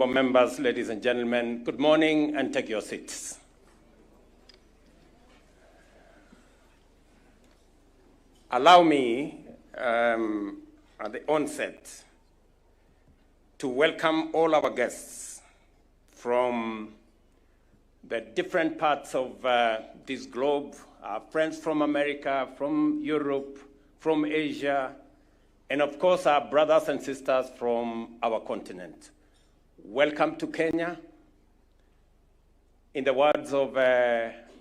honorable members, ladies and gentlemen, good morning and take your seats. Allow me, at the onset, to welcome all our guests from the different parts of this globe, our friends from America, from Europe, from Asia, and of course our brothers and sisters from our continent. Welcome to Kenya. In the words of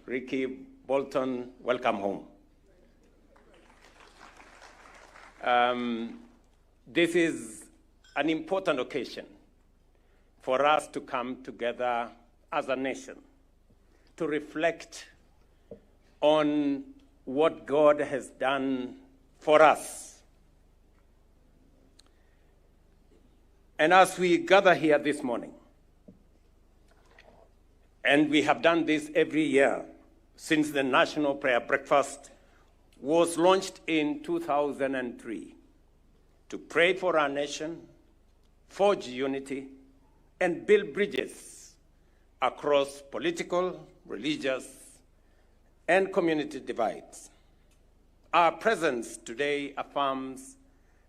Ricky Bolton, welcome home. This is an important occasion for us to come together as a nation to reflect on what God has done for us. And as we gather here this morning, and we have done this every year since the National Prayer Breakfast was launched in 2003, to pray for our nation, forge unity, and build bridges across political, religious, and community divides. Our presence today affirms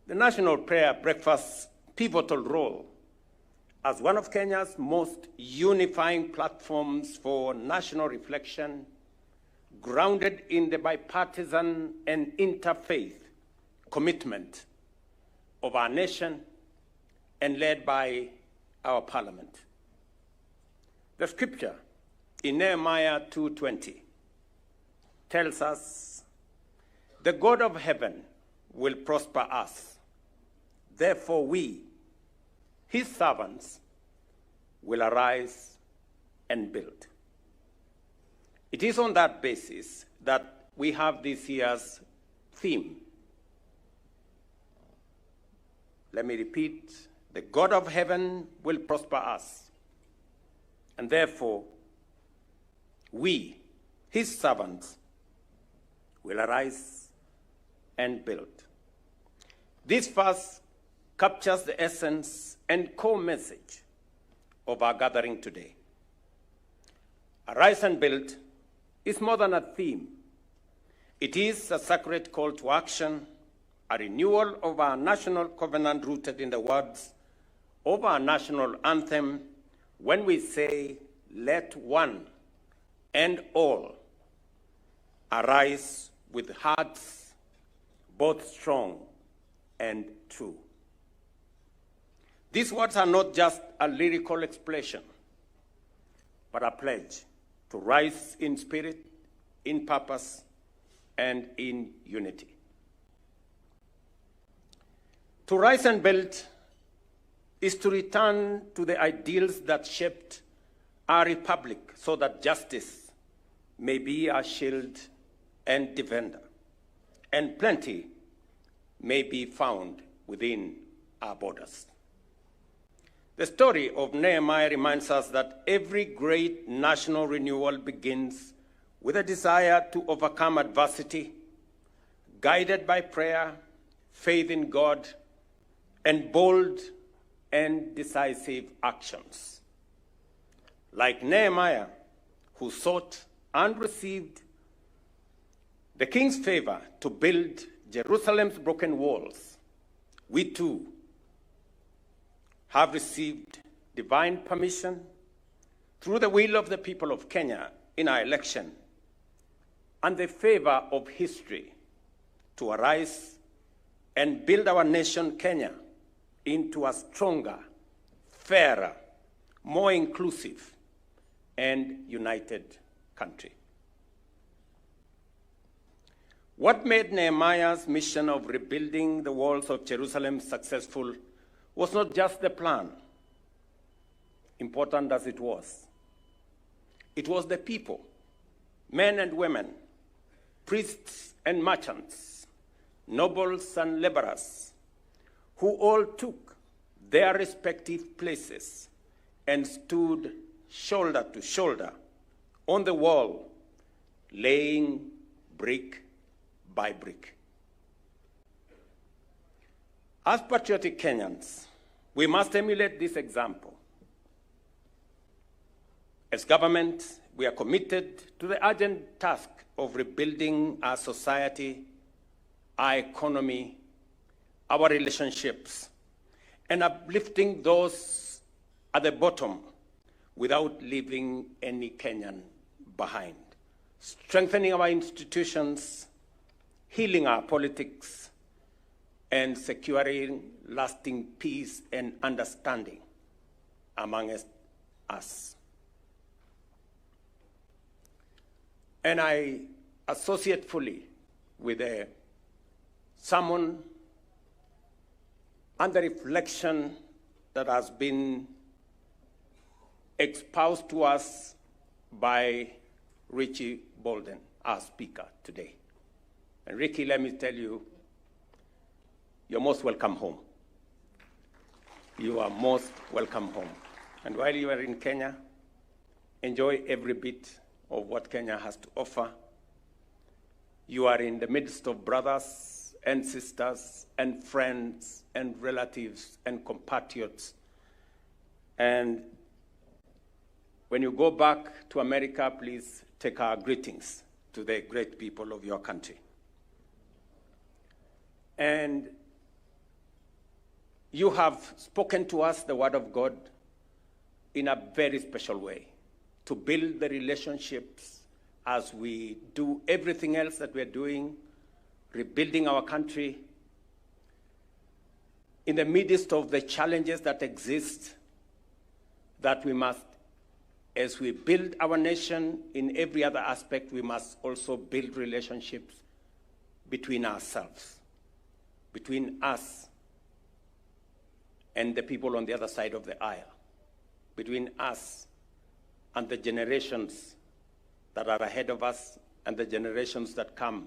the National Prayer Breakfast's pivotal role as one of Kenya's most unifying platforms for national reflection, grounded in the bipartisan and interfaith commitment of our nation and led by our parliament. The scripture in Nehemiah 2:20 tells us, "The God of heaven will prosper us. Therefore we, his servants, will arise and build." It is on that basis that we have this year's theme. Let me repeat, the God of heaven will prosper us, and therefore we, his servants, will arise and build. This verse captures the essence and core message of our gathering today. Arise and build is more than a theme. It is a sacred call to action, a renewal of our national covenant rooted in the words of our national anthem when we say, "Let one and all arise with hearts both strong and true." These words are not just a lyrical expression, but a pledge to rise in spirit, in purpose, and in unity. To rise and build is to return to the ideals that shaped our republic so that justice may be our shield and defender, and plenty may be found within our borders. The story of Nehemiah reminds us that every great national renewal begins with a desire to overcome adversity, guided by prayer, faith in God, and bold and decisive actions. Like Nehemiah, who sought and received the king's favor to build Jerusalem's broken walls, we too have received divine permission through the will of the people of Kenya in our election and the favor of history to arise and build our nation, Kenya, into a stronger, fairer, more inclusive, and united country. What made Nehemiah's mission of rebuilding the walls of Jerusalem successful was not just the plan, important as it was. It was the people, men and women, priests and merchants, nobles and laborers, who all took their respective places and stood shoulder to shoulder on the wall, laying brick by brick. As patriotic Kenyans, we must emulate this example As government, we are committed to the urgent task of rebuilding our society, our economy, our relationships, and uplifting those at the bottom without leaving any Kenyan behind. Strengthening our institutions, healing our politics, and securing lasting peace and understanding among us. And I associate fully with the sermon and the reflection that has been espoused to us by Richie Bolden, our speaker today. And Ricky, let me tell you, you're most welcome home. You are most welcome home. And while you are in Kenya, enjoy every bit of what Kenya has to offer. You are in the midst of brothers and sisters and friends and relatives and compatriots. And when you go back to America, please take our greetings to the great people of your country. And you have spoken to us the word of God in a very special way to build the relationships as we do everything else that we're doing, rebuilding our country in the midst of the challenges that exist, that we must, as we build our nation in every other aspect, we must also build relationships between ourselves, between us and the people on the other side of the aisle, between us and the generations that are ahead of us and the generations that come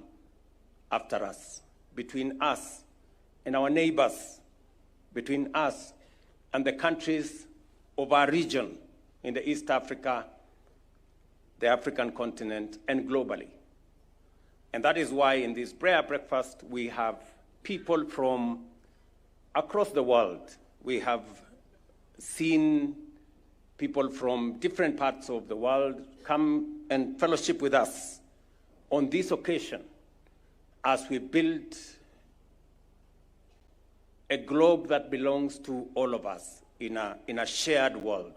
after us, between us and our neighbors, between us and the countries of our region in the East Africa, the African continent, and globally. And that is why in this prayer breakfast, we have people from across the world. We have seen people from different parts of the world come and fellowship with us on this occasion as we build a globe that belongs to all of us in a shared world.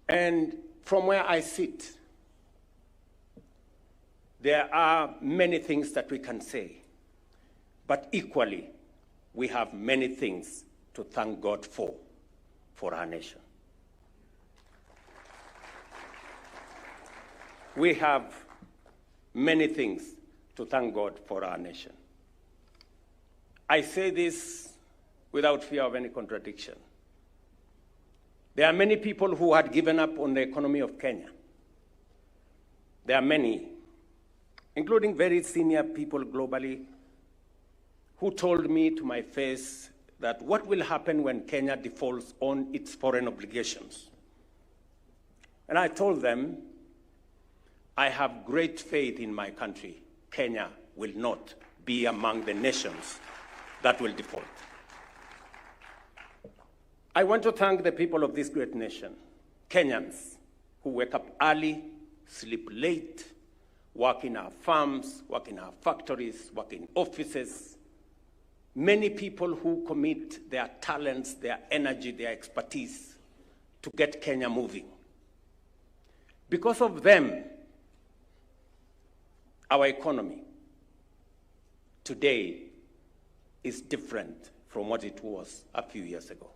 And from where I sit, there are many things that we can say, but equally, we have many things to thank God for our nation. We have many things to thank God for our nation. I say this without fear of any contradiction. There are many people who had given up on the economy of Kenya. There are many, including very senior people globally, who told me to my face that what will happen when Kenya defaults on its foreign obligations. And I told them, I have great faith in my country. Kenya will not be among the nations that will default. I want to thank the people of this great nation, Kenyans, who wake up early, sleep late, work in our farms, work in our factories, work in offices. Many people who commit their talents, their energy, their expertise to get Kenya moving. Because of them, our economy today is different from what it was a few years ago.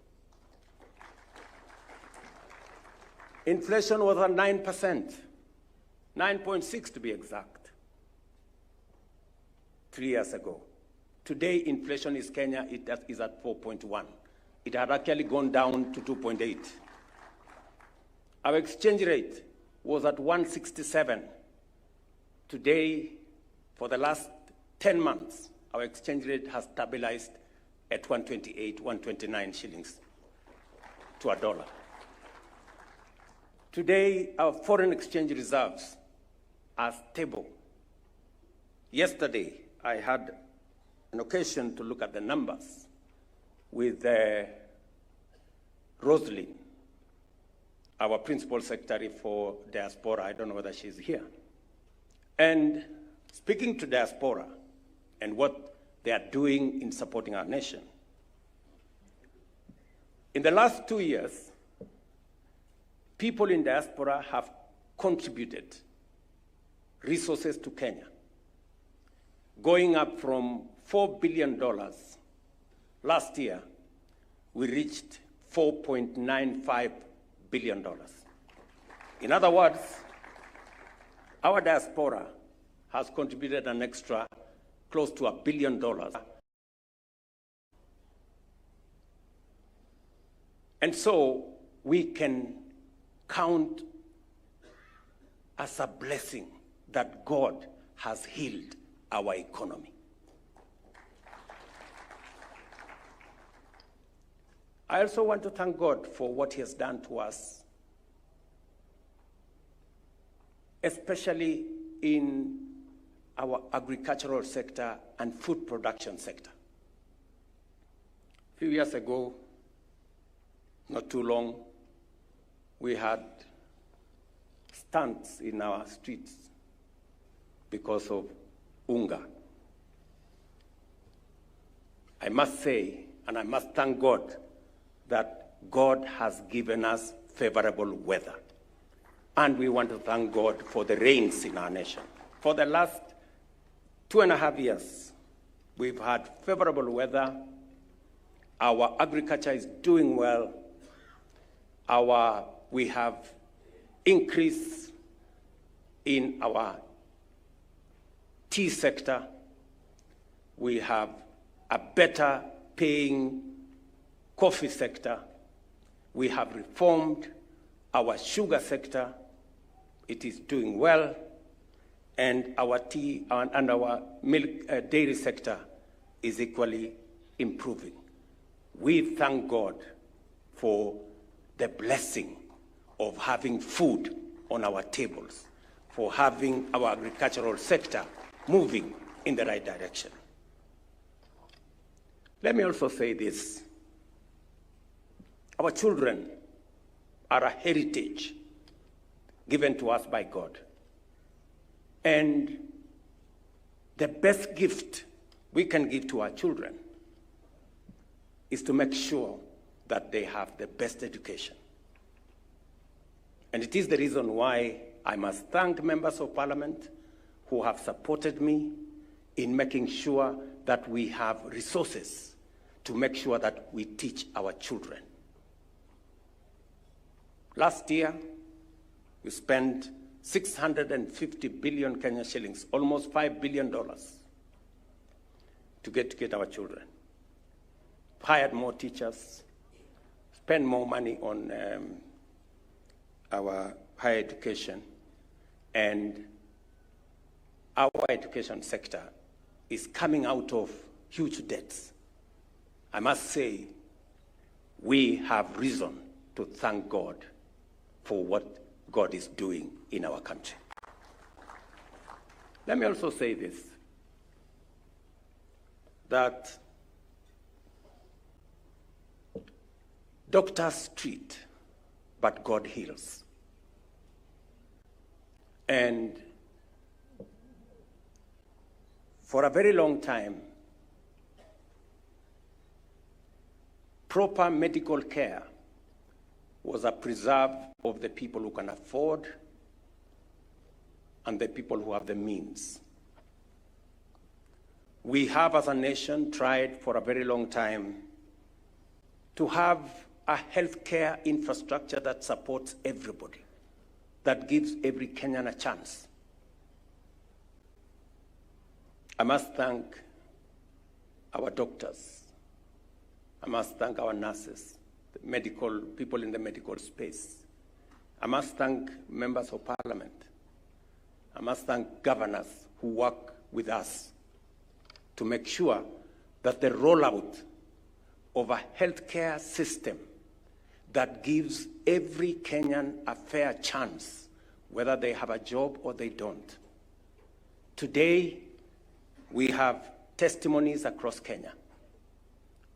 Inflation was at 9%, 9.6 to be exact, 3 years ago. Today, inflation in Kenya is at 4.1. It had actually gone down to 2.8. Our exchange rate was at 167. Today, for the last 10 months, our exchange rate has stabilized at 128, 129 shillings to a dollar. Today, our foreign exchange reserves are stable. Yesterday, I had an occasion to look at the numbers with Rosalind, our Principal Secretary for Diaspora. I don't know whether she's here. And speaking to diaspora and what they are doing in supporting our nation. In the last 2 years, people in diaspora have contributed resources to Kenya, going up from $4 billion. Last year, we reached $4.95 billion. In other words, our diaspora has contributed an extra close to $1 billion. And so we can count as a blessing that God has healed our economy. I also want to thank God for what he has done to us, especially in our agricultural sector and food production sector. A few years ago, not too long, we had stunts in our streets because of unga. I must say, and I must thank God, that God has given us favorable weather. And we want to thank God for the rains in our nation. For the last 2.5 years, we've had favorable weather. Our agriculture is doing well. We have increase in our tea sector. We have a better paying coffee sector. We have reformed our sugar sector. It is doing well. And our tea and our milk dairy sector is equally improving. We thank God for the blessing of having food on our tables, for having our agricultural sector moving in the right direction. Let me also say this. Our children are a heritage given to us by God. And the best gift we can give to our children is to make sure that they have the best education. And it is the reason why I must thank members of parliament who have supported me in making sure that we have resources to make sure that we teach our children. Last year, we spent 650 billion Kenya shillings, almost $5 billion, to get our children. Hired more teachers, spend more money on our higher education, and our education sector is coming out of huge debts. I must say, we have reason to thank God for what God is doing in our country. Let me also say this, that doctors treat, but God heals. And for a very long time, proper medical care was a preserve of the people who can afford and the people who have the means. We have, as a nation, tried for a very long time to have a healthcare infrastructure that supports everybody, that gives every Kenyan a chance. I must thank our doctors. I must thank our nurses, the medical people in the medical space. I must thank members of parliament. I must thank governors who work with us to make sure that the rollout of a healthcare system that gives every Kenyan a fair chance, whether they have a job or they don't. Today, we have testimonies across Kenya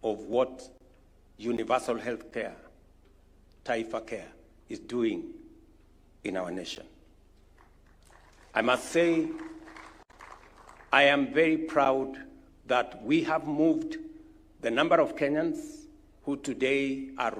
of what universal health care, Taifa Care, is doing in our nation. I must say, I am very proud that we have moved the number of Kenyans who today are